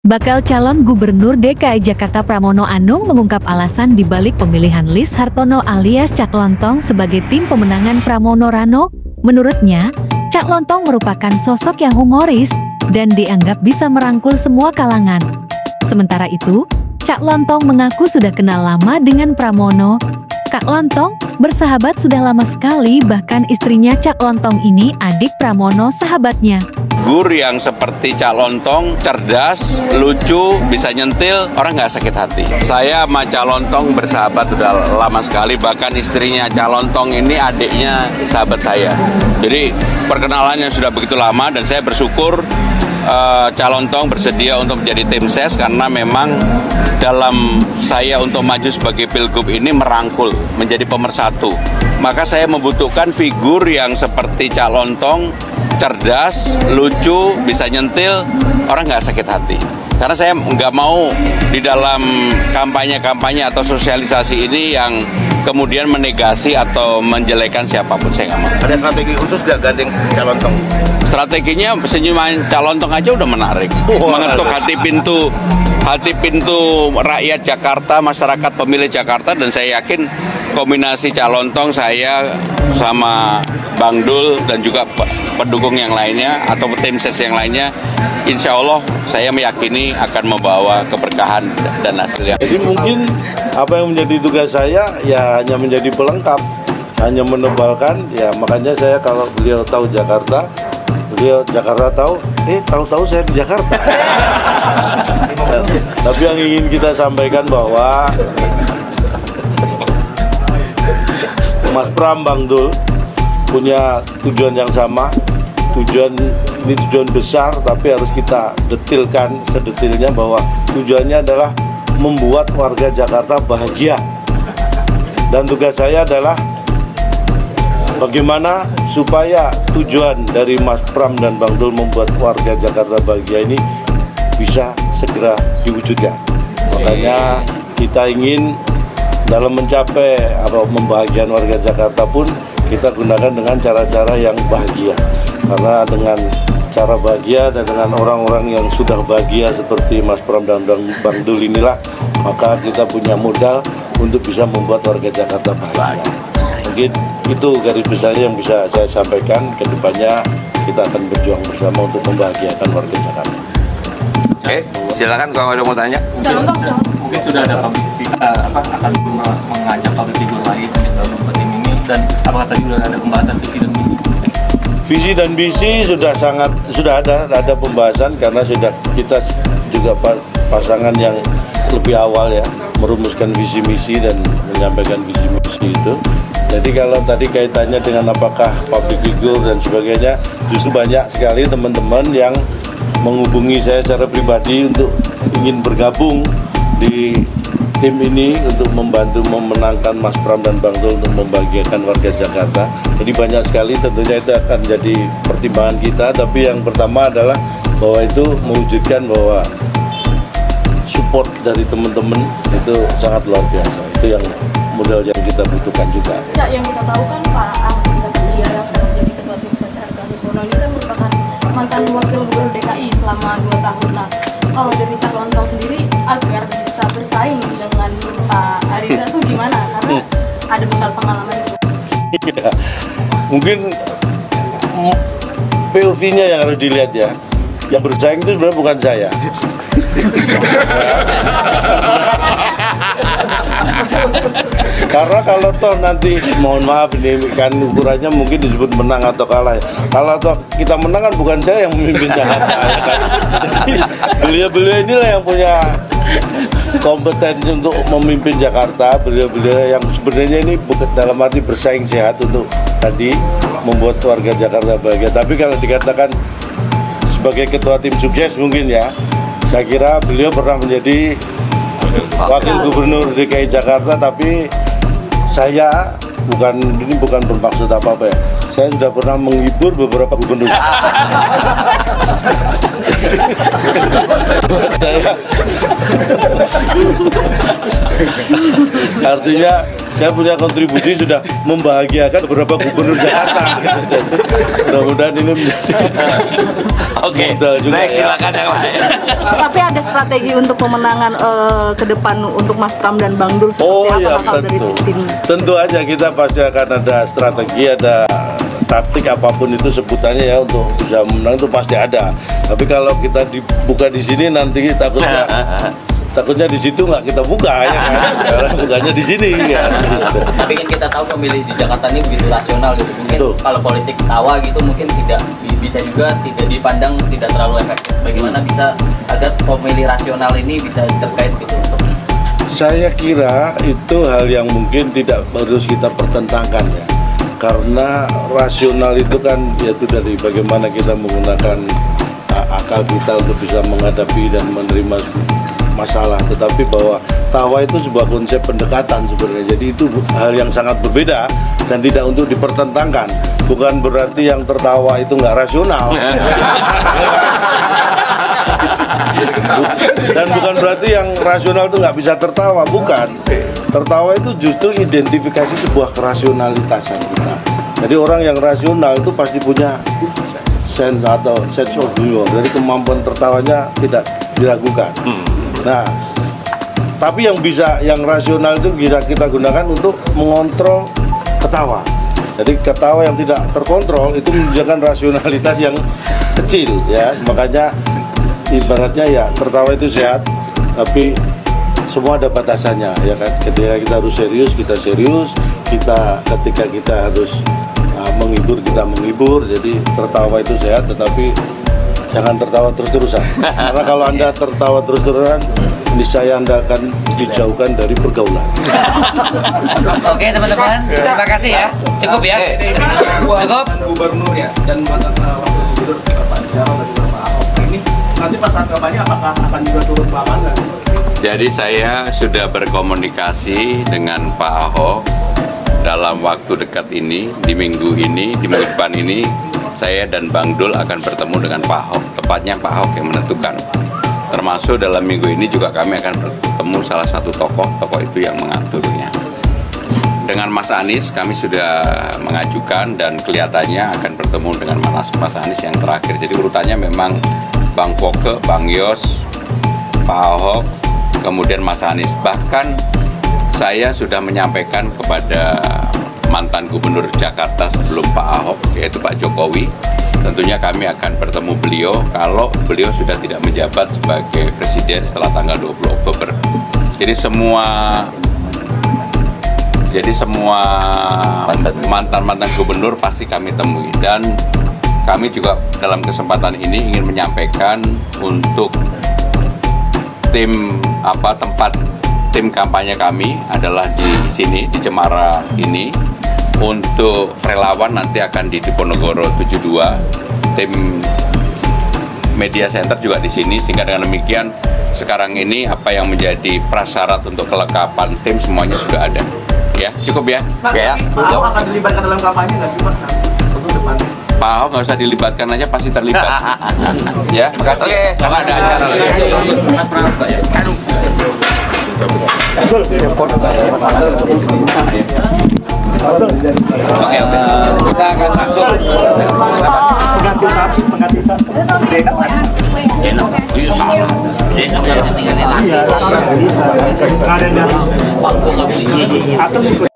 Bakal calon Gubernur DKI Jakarta Pramono Anung mengungkap alasan dibalik pemilihan Lis Hartono alias Cak Lontong sebagai tim pemenangan Pramono Rano. Menurutnya, Cak Lontong merupakan sosok yang humoris dan dianggap bisa merangkul semua kalangan. Sementara itu, Cak Lontong mengaku sudah kenal lama dengan Pramono. Kak Lontong bersahabat sudah lama sekali, bahkan istrinya Cak Lontong ini adik Pramono sahabatnya. Figur yang seperti Cak Lontong, cerdas, lucu, bisa nyentil, orang nggak sakit hati. Saya sama Cak Lontong bersahabat udah lama sekali, bahkan istrinya Cak Lontong ini adiknya sahabat saya. Jadi perkenalannya sudah begitu lama dan saya bersyukur Cak Lontong bersedia untuk menjadi tim ses karena memang dalam saya untuk maju sebagai pilgub ini merangkul, menjadi pemersatu. Maka saya membutuhkan figur yang seperti Cak Lontong, cerdas, lucu, bisa nyentil, orang nggak sakit hati. Karena saya nggak mau di dalam kampanye-kampanye atau sosialisasi ini yang kemudian menegasi atau menjelekan siapapun, saya nggak mau. Ada strategi khusus nggak gandeng Cak Lontong? Strateginya senyuman Cak Lontong aja udah menarik, mengetuk hati pintu rakyat Jakarta, masyarakat pemilih Jakarta, dan saya yakin kombinasi Cak Lontong, saya sama Bang Dul dan juga pendukung yang lainnya atau tim ses yang lainnya, insya Allah saya meyakini akan membawa keberkahan dan hasilnya. Jadi mungkin apa yang menjadi tugas saya ya hanya menjadi pelengkap, hanya menebalkan, ya makanya saya kalau beliau tahu Jakarta, beliau Jakarta tahu saya di Jakarta. Tapi yang ingin kita sampaikan bahwa Mas Pram, Bang Dul punya tujuan yang sama. Tujuan besar, tapi harus kita detilkan sedetilnya bahwa tujuannya adalah membuat warga Jakarta bahagia. Dan tugas saya adalah bagaimana supaya tujuan dari Mas Pram dan Bang Dul membuat warga Jakarta bahagia ini bisa segera diwujudkan. Makanya kita ingin dalam mencapai atau membahagiakan warga Jakarta pun kita gunakan dengan cara-cara yang bahagia. Karena dengan cara bahagia dan dengan orang-orang yang sudah bahagia seperti Mas Pram dan Bang Dul inilah, maka kita punya modal untuk bisa membuat warga Jakarta bahagia. Mungkin itu garis besarnya yang bisa saya sampaikan. Kedepannya kita akan berjuang bersama untuk membahagiakan warga Jakarta. Oke, silakan kalau ada mau tanya. Mungkin sudah ada akan mengajak publik figur lain dalam membuat tim ini, dan apakah tadi sudah ada pembahasan visi dan misi? Visi dan misi sudah ada pembahasan karena sudah kita juga pasangan yang lebih awal ya merumuskan visi misi dan menyampaikan visi misi itu. Jadi kalau tadi kaitannya dengan apakah public figure dan sebagainya, justru banyak sekali teman-teman yang menghubungi saya secara pribadi untuk ingin bergabung di tim ini untuk membantu memenangkan Mas Pram dan Bang Dul untuk membahagiakan warga Jakarta. Jadi banyak sekali, tentunya itu akan jadi pertimbangan kita. Tapi yang pertama adalah bahwa itu mewujudkan bahwa support dari teman-teman itu sangat luar biasa. Itu yang modal yang kita butuhkan juga. Ya, yang kita tahu kan Pak Ahmad Zakaria yang sudah menjadi ketua tim ses RK Susono ini kan merupakan mantan wakil gubernur DKI selama 2 tahun. Nah, kalau dari Cak Lontong sendiri agar bisa bersaing dengan Pak Ariza itu gimana? Karena ada bekal pengalaman itu. Ya, mungkin POV-nya yang harus dilihat ya. Yang bersaing itu sebenarnya bukan saya. Karena kalau toh nanti, mohon maaf ini kan ukurannya mungkin disebut menang atau kalah. Kalau toh kita menang kan bukan saya yang memimpin Jakarta ya kan. Jadi beliau-beliau inilah yang punya kompetensi untuk memimpin Jakarta. Beliau-beliau yang sebenarnya ini bukan dalam arti bersaing sehat untuk tadi membuat warga Jakarta bahagia. Tapi kalau dikatakan sebagai ketua tim sukses mungkin ya, saya kira beliau pernah menjadi wakil gubernur DKI Jakarta, tapi saya bukan bermaksud apa-apa ya. Saya sudah pernah menghibur beberapa gubernur. Artinya saya punya kontribusi sudah membahagiakan beberapa gubernur Jakarta. Gitu. Mudah-mudahan ini menjadi Oke, modal juga. baik, silakan yang lain. Tapi ada strategi untuk pemenangan ke depan untuk Mas Pram dan Bang Dul seperti Oh apa ya, kalau dari tentu. tim? Tentu aja kita pasti akan ada strategi, ada taktik apapun itu sebutannya ya untuk bisa menang itu pasti ada. Tapi kalau kita dibuka di sini nanti takutnya di situ nggak kita buka ya kan. Karena bukanya di sini ya. Tapi kan kita tahu pemilih di Jakarta ini begitu rasional gitu. Mungkin Betul. kalau politik tawa gitu mungkin tidak bisa juga tidak dipandang tidak terlalu efektif. Bagaimana bisa agar pemilih rasional ini bisa terkait gitu untuk Saya kira itu hal yang mungkin tidak harus kita pertentangkan ya. Karena rasional itu kan yaitu dari bagaimana kita menggunakan akal kita untuk bisa menghadapi dan menerima masalah. Tetapi bahwa tawa itu sebuah konsep pendekatan sebenarnya. Jadi itu hal yang sangat berbeda dan tidak untuk dipertentangkan. Bukan berarti yang tertawa itu nggak rasional. Dan bukan berarti yang rasional itu nggak bisa tertawa, bukan. Tertawa itu justru identifikasi sebuah kerasionalitasan kita. Jadi orang yang rasional itu pasti punya sense atau sense of humor. Jadi kemampuan tertawanya tidak diragukan. Nah, tapi yang rasional itu bisa kita gunakan untuk mengontrol ketawa. Jadi ketawa yang tidak terkontrol itu menunjukkan rasionalitas yang kecil ya. Makanya ibaratnya ya tertawa itu sehat, tapi semua ada batasannya ya kan. Ketika kita harus serius, kita serius. Ketika kita harus menghibur, kita menghibur. Jadi tertawa itu sehat, tetapi jangan tertawa terus-terusan. Karena kalau Anda tertawa terus-terusan, niscaya Anda akan dijauhkan dari pergaulan. Oke teman-teman, terima kasih ya. Cukup ya. Cukup. Gubernur ya dan mantan wakil gubernur Pak Jarod dan juga Pak Ahok ini nanti pas saat kampanye apakah akan juga turun ke lapangan? Jadi saya sudah berkomunikasi dengan Pak Ahok dalam waktu dekat ini, di minggu depan ini, saya dan Bang Dul akan bertemu dengan Pak Ahok. Tepatnya Pak Ahok yang menentukan. Termasuk dalam minggu ini juga kami akan bertemu salah satu tokoh itu yang mengaturnya. Dengan Mas Anies kami sudah mengajukan dan kelihatannya akan bertemu dengan Mas Anies yang terakhir. Jadi urutannya memang Bang Poke, Bang Yos, Pak Ahok, kemudian Mas Anies. Bahkan saya sudah menyampaikan kepada mantan gubernur Jakarta sebelum Pak Ahok, yaitu Pak Jokowi, tentunya kami akan bertemu beliau kalau beliau sudah tidak menjabat sebagai presiden setelah tanggal 20 Oktober. Jadi semua mantan-mantan gubernur pasti kami temui, dan kami juga dalam kesempatan ini ingin menyampaikan untuk tempat tim kampanye kami adalah di sini, di Cemara ini. Untuk relawan nanti akan di Diponegoro 72. Tim media center juga di sini, sehingga dengan demikian sekarang ini apa yang menjadi prasyarat untuk kelengkapan tim semuanya sudah ada. Ya, cukup ya. Pak, Ya. Pak Ahok akan dilibatkan dalam kampanye nggak sih Pak? Untuk depannya. Pak Ahok nggak usah dilibatkan aja, pasti terlibat. Ya, makasih. Oke, Karena ada acara lagi. Mas Pram, ya. Oke. Kita akan langsung. Pengganti satu. Iya salah. Tinggalin lagi. Ada yang